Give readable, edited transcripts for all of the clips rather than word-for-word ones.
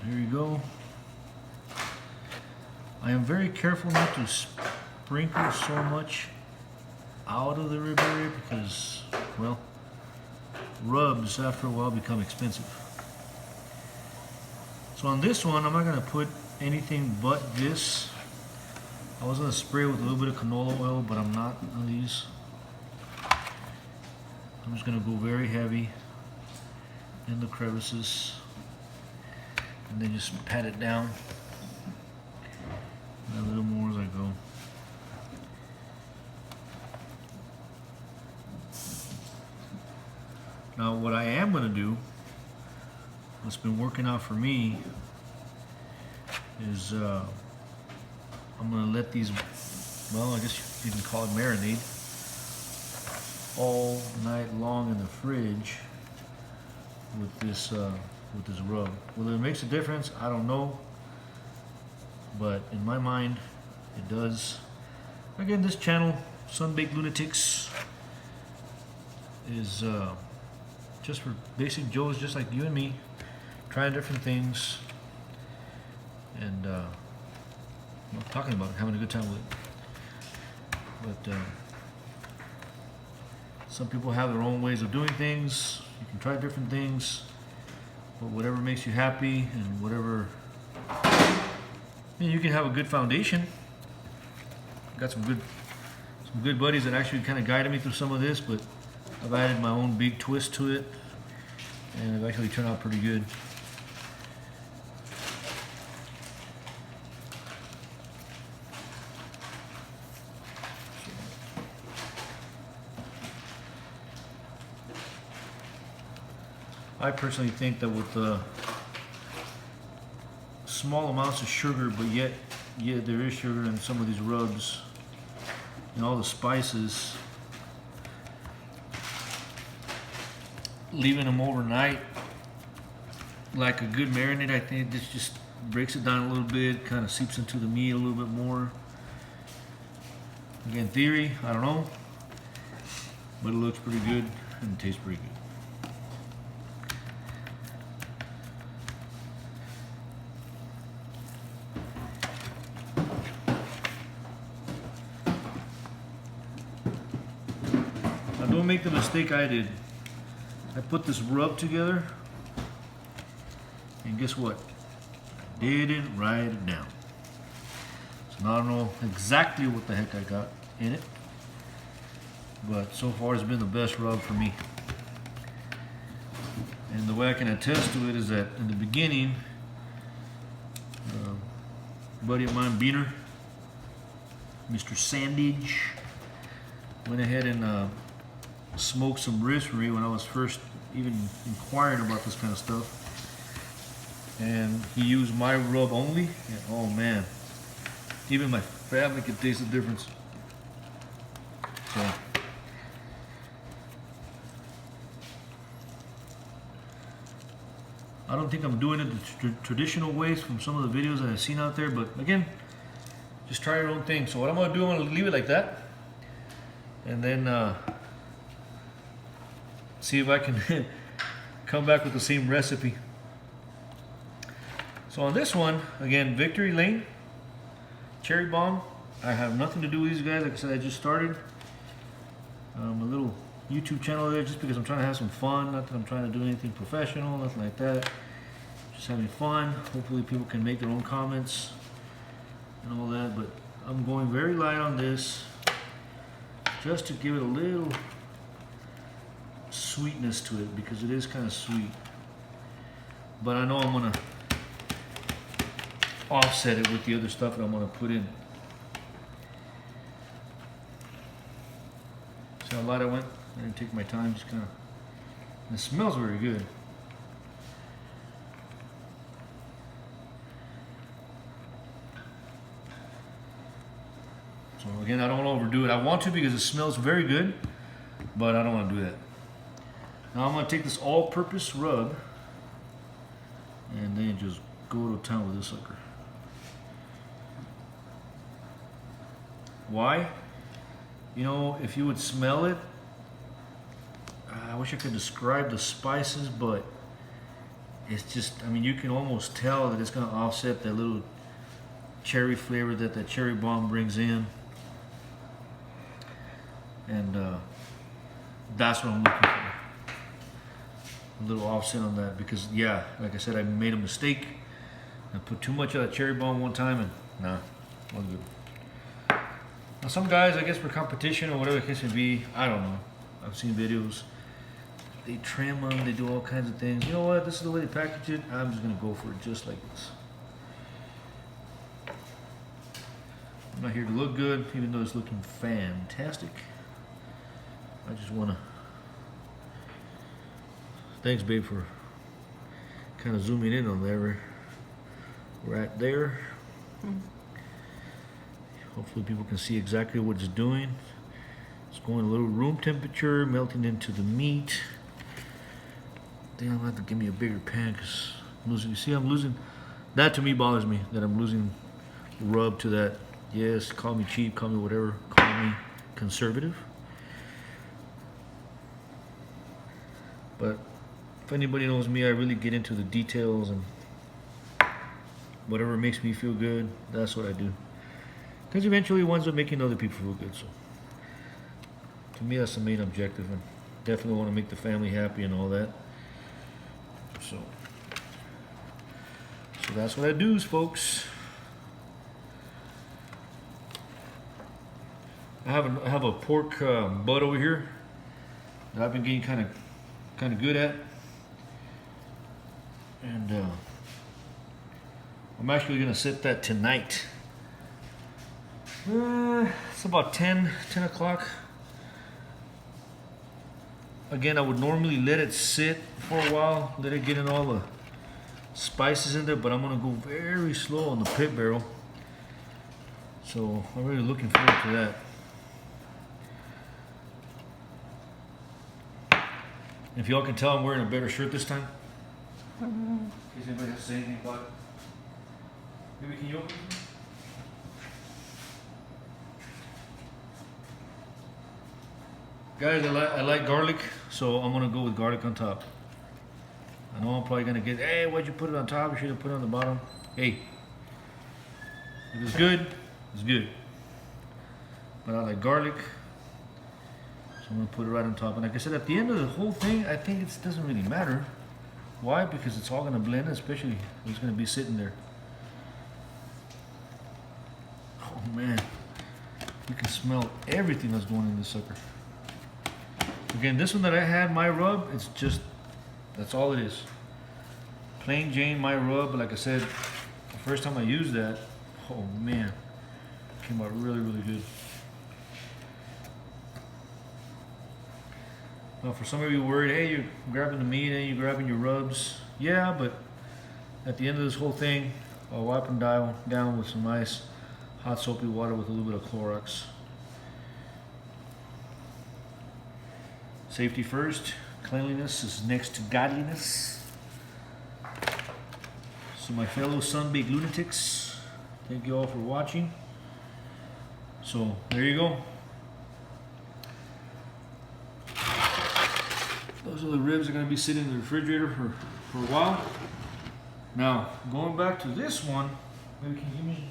here you go. I am very careful not to sprinkle so much out of the rib area because, well, rubs after a while become expensive. So on this one, I'm not going to put anything but this. I was going to spray with a little bit of canola oil, but I'm not on these. I'm just going to go very heavy in the crevices and then just pat it down a little more as I go. Now what I am going to do, what's been working out for me, is I'm going to let these, well, I guess you can call it marinade, all night long in the fridge with this rub. Whether it makes a difference, I don't know, but in my mind, it does. Again, this channel, Sun-Baked Lunatics, is just for basic Joes just like you and me, trying different things and talking about it, having a good time with it. But some people have their own ways of doing things. You can try different things, but whatever makes you happy and whatever, you can have a good foundation. Got some good buddies that actually kind of guided me through some of this, but I've added my own big twist to it, and it actually turned out pretty good. I personally think that with small amounts of sugar, but yet there is sugar in some of these rubs and all the spices, leaving them overnight like a good marinade, I think this just breaks it down a little bit, kind of seeps into the meat a little bit more. Again, theory, I don't know, but it looks pretty good and it tastes pretty good. Now don't make the mistake I did. I put this rub together, and guess what? I didn't write it down. So now I don't know exactly what the heck I got in it, but so far it's been the best rub for me. And the way I can attest to it is that in the beginning, a buddy of mine, Beaner, Mr. Sandage, went ahead and smoked some ribs for me when I was first even inquiring about this kind of stuff. And he used my rub only, and oh man, even my family could taste the difference. So I don't think I'm doing it the traditional ways from some of the videos that I've seen out there, but again, just try your own thing. So what I'm going to do, I'm going to leave it like that, and then see if I can come back with the same recipe. So on this one, again, Victory Lane, Cherry Bomb. I have nothing to do with these guys. Like I said, I just started a little YouTube channel there just because I'm trying to have some fun. Not that I'm trying to do anything professional, nothing like that. Just having fun. Hopefully people can make their own comments and all that. But I'm going very light on this just to give it a little sweetness to it because it is kind of sweet. But I know I'm going to offset it with the other stuff that I'm going to put in. See how light I went? I didn't take my time, just kind of. It smells very good. So again, I don't want to overdo it. I want to because it smells very good, but I don't want to do that. Now I'm going to take this all-purpose rub and then just go to town with this sucker. Why? You know, if you would smell it, I wish I could describe the spices, but it's just, I mean, you can almost tell that it's going to offset that little cherry flavor that that cherry bomb brings in. And that's what I'm looking for. A little offset on that because, yeah, like I said, I made a mistake. I put too much of that cherry bomb one time and nah, wasn't good. Now some guys, I guess for competition or whatever the case may be, I don't know. I've seen videos. They trim them, they do all kinds of things. You know what, this is the way they package it. I'm just gonna go for it just like this. I'm not here to look good, even though it's looking fantastic. I just wanna, thanks babe for kind of zooming in on there. Right there. Hopefully people can see exactly what it's doing. It's going a little room temperature, melting into the meat. I think I'm gonna have to give me a bigger pan because I'm losing. You see, I'm losing. That to me bothers me that I'm losing rub to that. Yes, call me cheap, call me whatever, call me conservative. But if anybody knows me, I really get into the details and whatever makes me feel good, that's what I do. Because eventually it winds up making other people feel good. So to me, that's the main objective, and definitely want to make the family happy and all that. So that's what I do, folks. I have a pork butt over here that I've been getting kind of good at, and I'm actually gonna set that tonight. It's about 10 o'clock. Again, I would normally let it sit for a while, let it get in all the spices in there, but I'm gonna go very slow on the pit barrel. So I'm really looking forward to that. If y'all can tell, I'm wearing a better shirt this time. In case anybody has to say anything about it. Maybe can you open it? Guys, I like garlic, so I'm gonna go with garlic on top. I know I'm probably gonna get, hey, why'd you put it on top? You should have put it on the bottom. Hey, if it's good, it's good. But I like garlic, so I'm gonna put it right on top. And like I said, at the end of the whole thing, I think it doesn't really matter. Why? Because it's all gonna blend, especially if it's gonna be sitting there. Oh man, you can smell everything that's going in this sucker. Again, this one that I had, my rub, it's just, that's all it is. Plain Jane, my rub. But like I said, the first time I used that, oh man, it came out really, really good. Now for some of you worried, hey, you're grabbing the meat and you're grabbing your rubs. Yeah, but at the end of this whole thing, I'll wipe them down with some nice hot soapy water with a little bit of Clorox. Safety first, cleanliness is next to godliness. So my fellow sun-baked lunatics, thank you all for watching. So there you go. Those are the ribs that are going to be sitting in the refrigerator for a while. Now, going back to this one, maybe can you give me...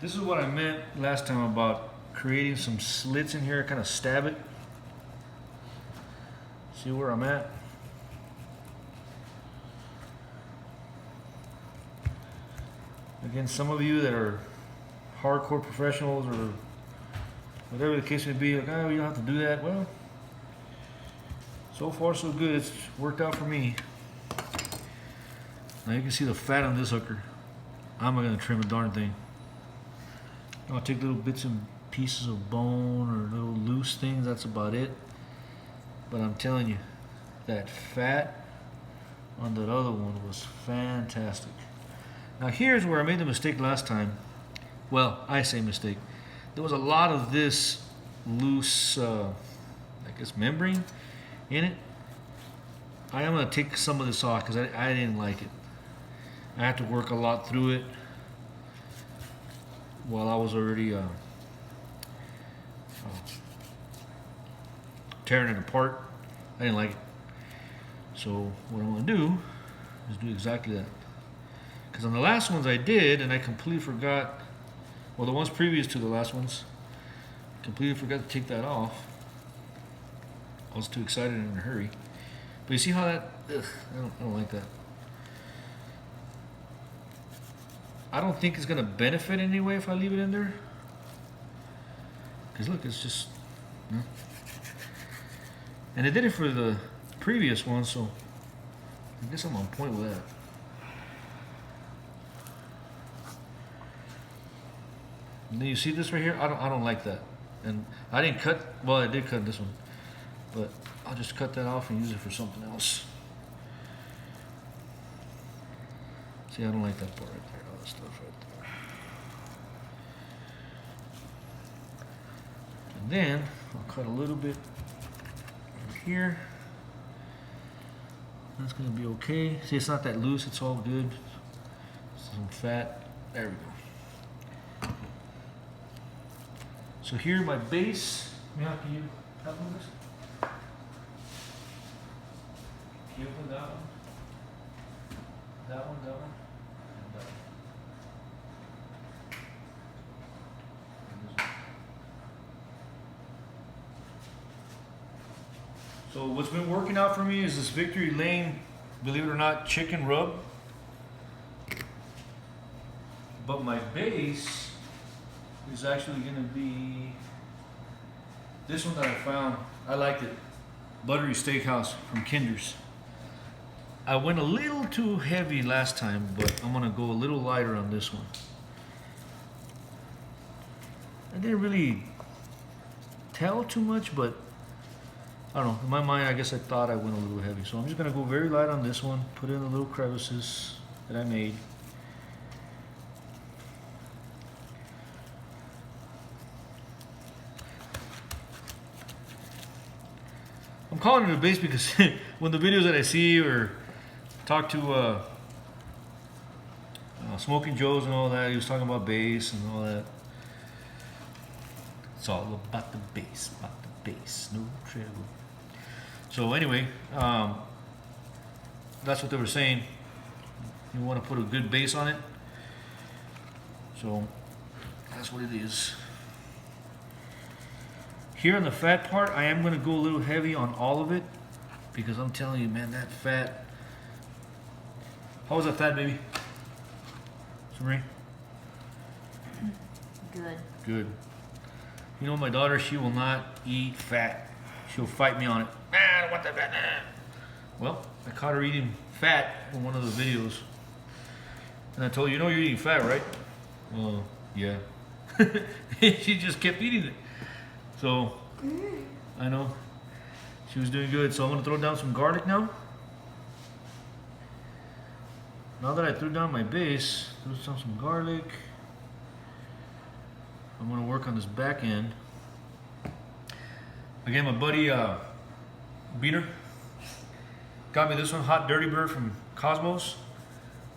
This is what I meant last time about creating some slits in here, kind of stab it. See where I'm at? Again, some of you that are hardcore professionals or whatever the case may be, like, oh, you don't have to do that. Well, so far so good. It's worked out for me. Now you can see the fat on this hooker. I'm not gonna trim a darn thing. I'll take little bits and pieces of bone or little loose things, that's about it. But I'm telling you, that fat on that other one was fantastic. Now here's where I made the mistake last time. Well, I say mistake. There was a lot of this loose, I guess, membrane in it. I am going to take some of this off because I didn't like it. I had to work a lot through it. Well, I was already tearing it apart. I didn't like it. So what I'm gonna do is do exactly that. Because on the last ones I did, and I completely forgot, well, the ones previous to the last ones, completely forgot to take that off. I was too excited and in a hurry. But you see how that, ugh, I don't like that. I don't think it's gonna benefit anyway if I leave it in there. Because look, it's just, and it did it for the previous one, so I guess I'm on point with that. And then you see this right here? I don't like that. And I didn't cut, well, I did cut this one, but I'll just cut that off and use it for something else. See, I don't like that part right there, all that stuff right there. And then I'll cut a little bit over here. That's gonna be okay. See, it's not that loose, it's all good. Some fat, there we go. So here my base, can you help me with this? Can you open that one? That one, that one, and that one. And this one. So what's been working out for me is this Victory Lane, believe it or not, chicken rub. But my base is actually going to be this one that I found. I liked it. Buttery Steakhouse from Kinder's. I went a little too heavy last time, but I'm going to go a little lighter on this one. I didn't really tell too much, but I don't know. In my mind, I guess I thought I went a little heavy. So I'm just going to go very light on this one. Put in the little crevices that I made. I'm calling it a base because when the videos that I see or talk to Smoking Joe's and all that, he was talking about bass and all that. It's all about the bass, no treble. So anyway, that's what they were saying. You want to put a good bass on it. So that's what it is. Here on the fat part, I am going to go a little heavy on all of it because I'm telling you, man, that fat. How was that fat, baby? Marie? Good. Good. You know, my daughter, she will not eat fat. She'll fight me on it. Nah, I don't want that fat. Nah. Well, I caught her eating fat in one of the videos. And I told her, you know you're eating fat, right? Well, yeah. She just kept eating it. So, I know. She was doing good. So I'm going to throw down some garlic now. Now that I threw down my base, throw down some garlic. I'm going to work on this back end. Again, my buddy Beater got me this one, Hot Dirty Bird from Cosmos.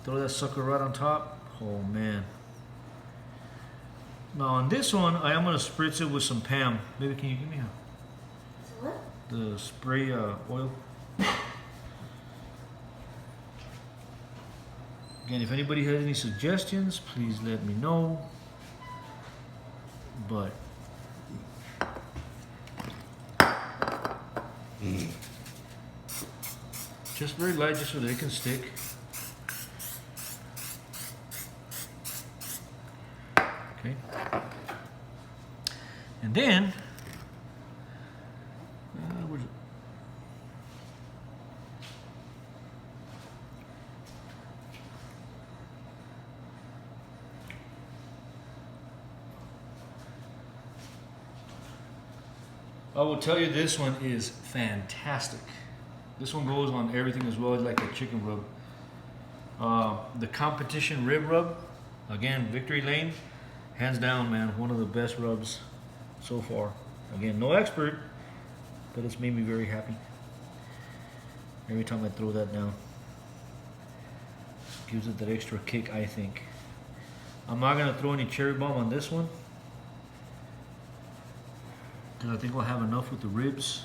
Throw that sucker right on top. Oh man. Now on this one, I am going to spritz it with some Pam. Baby, can you give me What? the spray oil? Again, if anybody has any suggestions, please let me know. But just very light, just so they can stick. Okay. And then, where's it? I will tell you, this one is fantastic. This one goes on everything as well. It's like a chicken rub. The competition rib rub, again, Victory Lane, hands down, man, one of the best rubs so far. Again, no expert, but it's made me very happy every time I throw that down. Gives it that extra kick, I think. I'm not gonna throw any cherry bomb on this one, because I think we'll have enough with the ribs.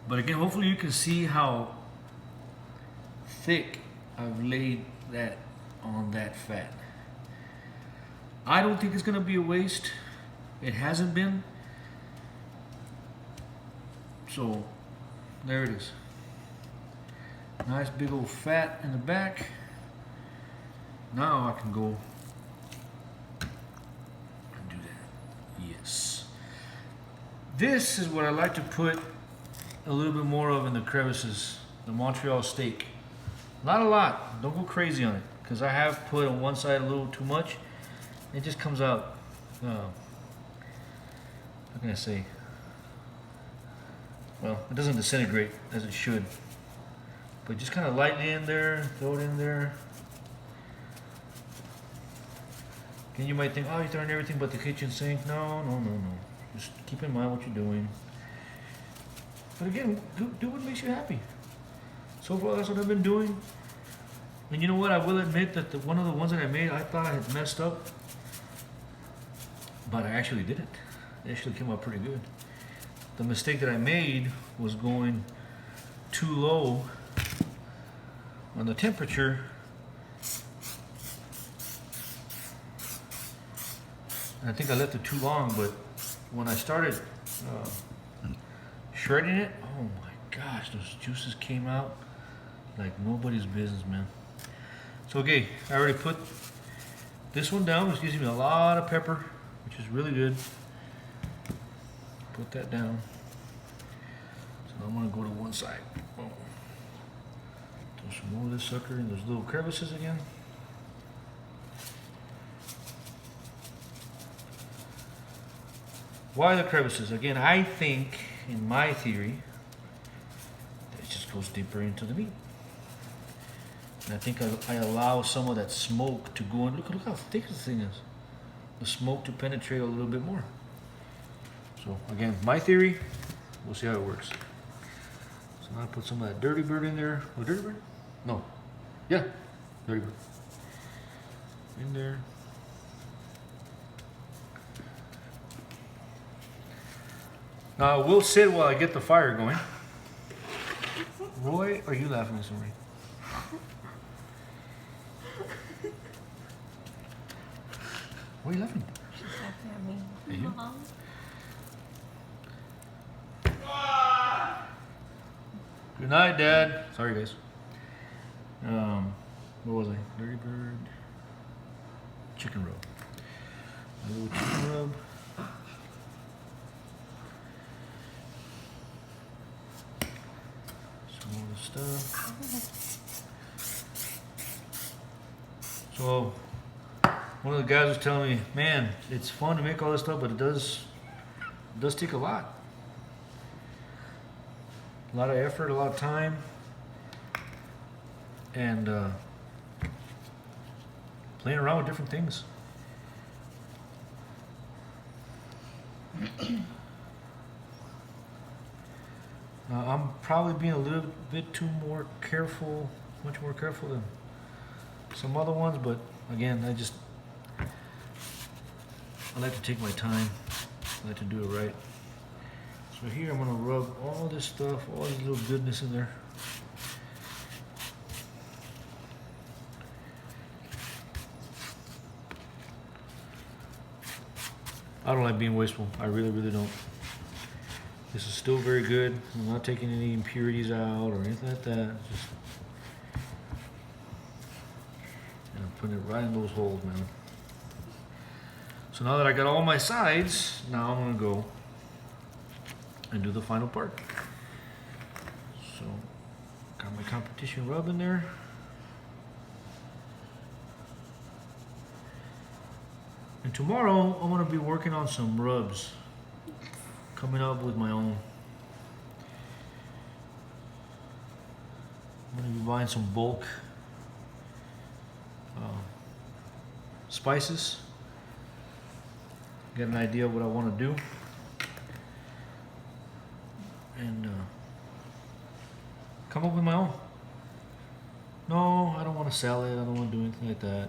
But again, hopefully you can see how thick I've laid that on that fat. I don't think it's gonna be a waste. It hasn't been. So there it is. Nice big old fat in the back. Now I can go and do that. Yes. This is what I like to put a little bit more of in the crevices. The Montreal steak. Not a lot. Don't go crazy on it. Because I have put on one side a little too much. It just comes out. How can I say? Well, it doesn't disintegrate as it should. But just kind of lightly in there, throw it in there. Then you might think, oh, you're throwing everything but the kitchen sink. No. Just keep in mind what you're doing. But again, do what makes you happy. So far, that's what I've been doing. And you know what? I will admit that one of the ones that I made, I thought I had messed up. But I actually didn't. It actually came out pretty good. The mistake that I made was going too low on the temperature. And I think I left it too long, but when I started shredding it, oh my gosh, those juices came out like nobody's business, man. So okay, I already put this one down, which gives me a lot of pepper, which is really good. Put that down. So I'm gonna go to one side. Oh. Throw some more of this sucker in those little crevices again. Why the crevices? Again, I think, in my theory, it just goes deeper into the meat. And I think I allow some of that smoke to go in. Look how thick this thing is. The smoke to penetrate a little bit more. So again, my theory, we'll see how it works. So now I put some of that dirty bird in there. Oh, dirty bird? No. Yeah, dirty bird. In there. Now we'll sit while I get the fire going. Roy, are you laughing at somebody? Why are you laughing? She's laughing at me. Are you? Good night, Dad. Sorry, guys. What was I? Dirty bird. Chicken rub. A little chicken rub. Some more of the stuff. So, one of the guys was telling me, man, it's fun to make all this stuff, but it does take a lot. A lot of effort, a lot of time, and playing around with different things. I'm probably being a little bit much more careful than some other ones, but again, I like to take my time. I like to do it right. So here I'm gonna rub all this stuff, all this little goodness in there. I don't like being wasteful. I really, really don't. This is still very good. I'm not taking any impurities out or anything like that. Just, and I'm putting it right in those holes, man. So now that I got all my sides, now I'm gonna go and do the final part. So, got my competition rub in there. And tomorrow, I'm gonna be working on some rubs. Coming up with my own. I'm gonna be buying some bulk spices. Get an idea of what I want to do. And come up with my own. No, I don't want to sell it. I don't want to do anything like that.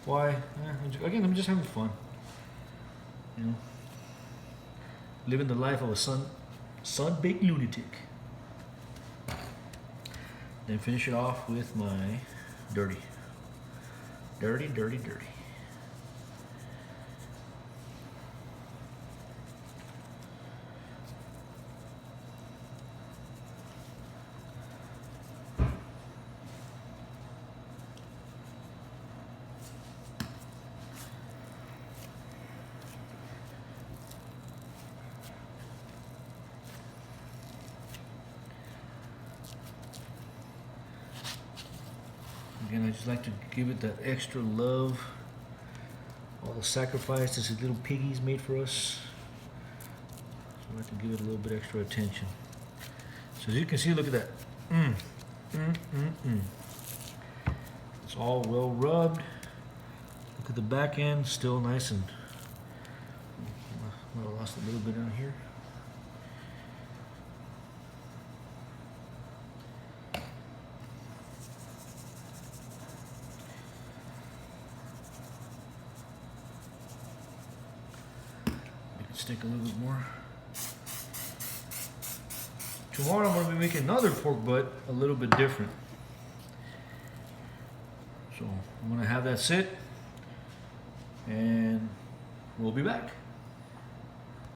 Why? Again, I'm just having fun. You know, living the life of a son sun-baked lunatic. Then finish it off with my dirty. Dirty, dirty, dirty. Again, I just like to give it that extra love. All the sacrifice this little piggies made for us. So I like to give it a little bit extra attention. So as you can see, look at that. It's all well rubbed. Look at the back end, still nice and. Well, I lost a little bit on here. Stick a little bit more. Tomorrow I'm going to be making another pork butt a little bit different. So I'm going to have that sit and we'll be back.